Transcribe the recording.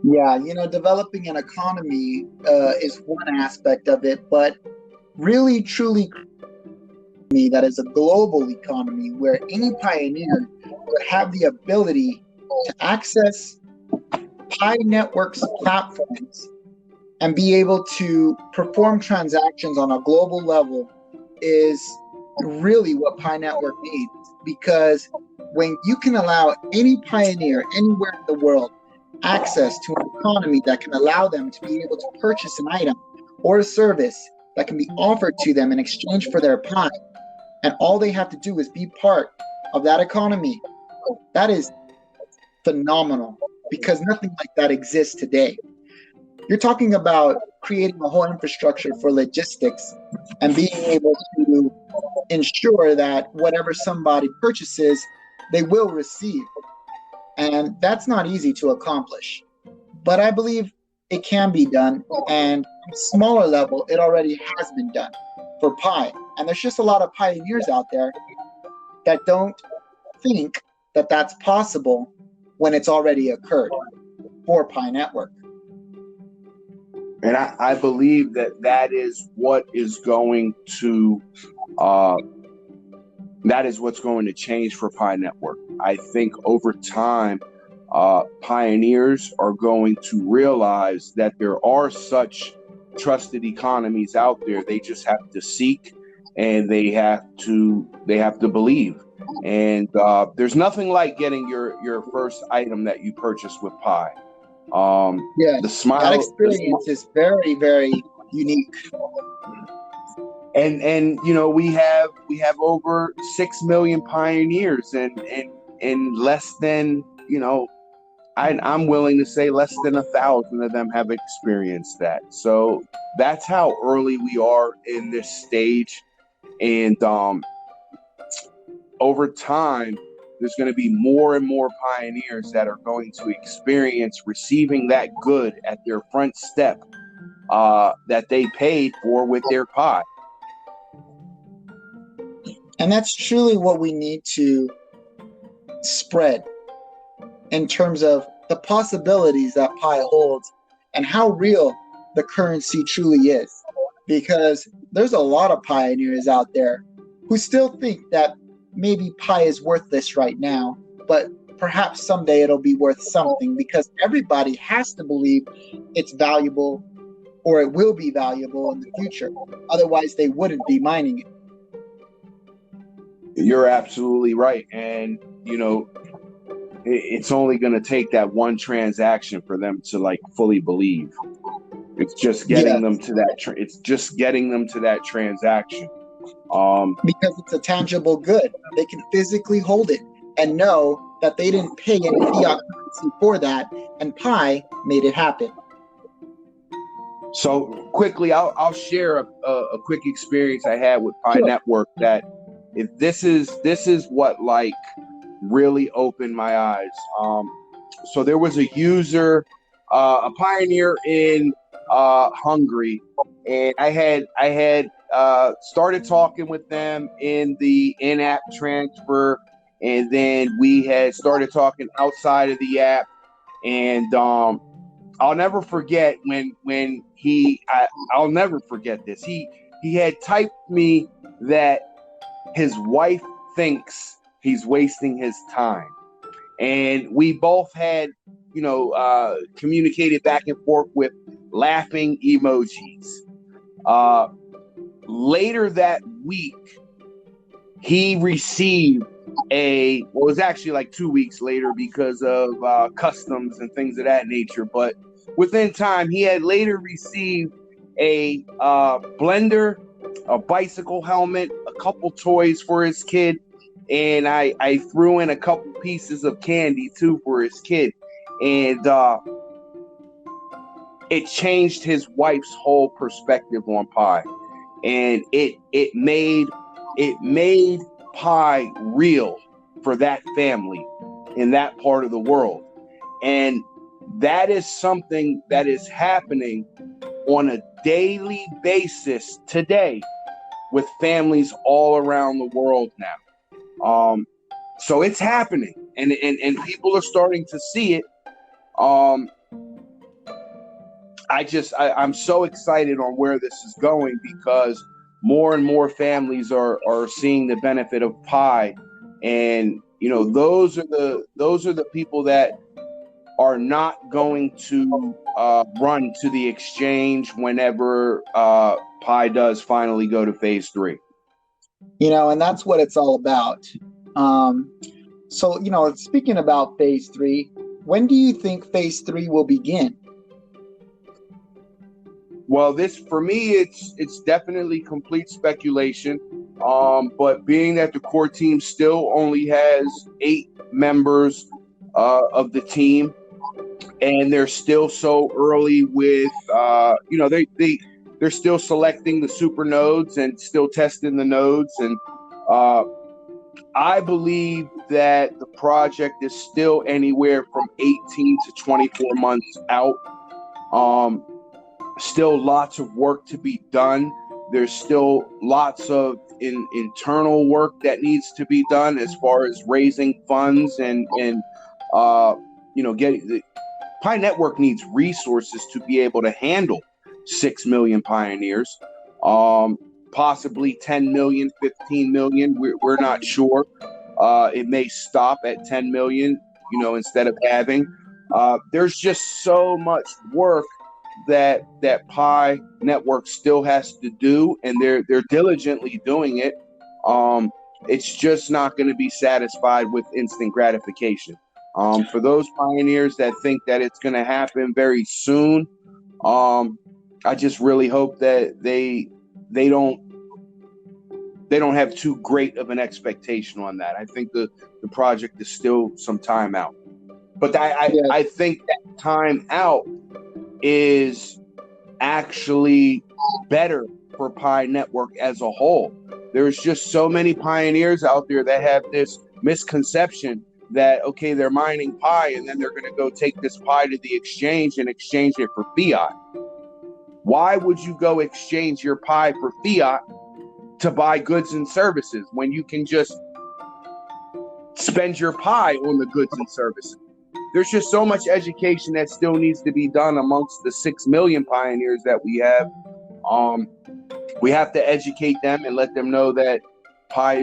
Yeah, developing an economy is one aspect of it, but really, truly, that is a global economy where any pioneer would have the ability to access Pi Network's platforms and be able to perform transactions on a global level is really what Pi Network needs. Because when you can allow any pioneer anywhere in the world access to an economy that can allow them to be able to purchase an item or a service that can be offered to them in exchange for their Pi, and all they have to do is be part of that economy, that is phenomenal because nothing like that exists today. You're talking about creating a whole infrastructure for logistics and being able to ensure that whatever somebody purchases, they will receive. And that's not easy to accomplish. But I believe it can be done. And on a smaller level, it already has been done for Pi. And there's just a lot of pioneers out there that don't think that that's possible when it's already occurred for Pi Network. And I believe that that is what is going to uh, that is what's going to change for Pi Network. I think over time, pioneers are going to realize that there are such trusted economies out there. They just have to seek, and they have to believe. And there's nothing like getting your first item that you purchase with Pi. The Yes, that smile, experience is very, very unique. and we have over 6 million pioneers, and less than I'm willing to say less than 1,000 of them have experienced that. So that's how early we are in this stage. And over time, there's going to be more and more pioneers that are going to experience receiving that good at their front step that they paid for with their Pi. And that's truly what we need to spread in terms of the possibilities that Pi holds and how real the currency truly is. Because there's a lot of pioneers out there who still think that maybe Pi is worthless right now, but perhaps someday it'll be worth something because everybody has to believe it's valuable or it will be valuable in the future. Otherwise, they wouldn't be mining it. You're absolutely right. And, it's only going to take that one transaction for them to like fully believe. It's just getting them Yes, to that. It's just getting them to that transaction. Um, because it's a tangible good. They can physically hold it and know that they didn't pay any fiat currency for that, and Pi made it happen. so quickly, I'll share a quick experience I had with Pi Sure. Network that if this is what like really opened my eyes. So there was a user, a pioneer in Hungary, and I had started talking with them in the in-app transfer, and then we had started talking outside of the app, and I'll never forget when I'll never forget this. He had typed me that his wife thinks he's wasting his time, and we both had communicated back and forth with laughing emojis. Uh, Later that week, he received well, it was actually like 2 weeks later because of customs and things of that nature. But within time, he had later received a blender, a bicycle helmet, a couple toys for his kid, and I threw in a couple pieces of candy too for his kid, and it changed his wife's whole perspective on Pi, and it made Pi real for that family in that part of the world. And that is something that is happening on a daily basis today with families all around the world now. So it's happening, and people are starting to see it. Um, I'm so excited on where this is going, because more and more families are seeing the benefit of Pi. And those are the people that are not going to run to the exchange whenever Pi does finally go to phase 3. And that's what it's all about. So, speaking about phase 3, when do you think phase 3 will begin? Well, for me, it's definitely complete speculation. But being that the core team still only has 8 members of the team, and they're still so early with, they're still selecting the super nodes and still testing the nodes. And I believe that the project is still anywhere from 18 to 24 months out. Still lots of work to be done. There's still lots of internal work that needs to be done as far as raising funds and getting the Pi Network needs resources to be able to handle 6 million pioneers, possibly 10 million, 15 million. We're not sure. It may stop at 10 million, instead of having. There's just so much work that Pi Network still has to do, and they're diligently doing it. It's just not going to be satisfied with instant gratification. For those pioneers that think that it's going to happen very soon, I just really hope that they don't have too great of an expectation on that. I think the project is still some time out, but I think that time out is actually better for Pi Network as a whole. There's just so many pioneers out there that have this misconception that, okay, they're mining Pi and then they're going to go take this Pi to the exchange and exchange it for fiat. Why would you go exchange your Pi for fiat to buy goods and services when you can just spend your Pi on the goods and services? There's just so much education that still needs to be done amongst the 6 million pioneers that we have. We have to educate them and let them know that Pi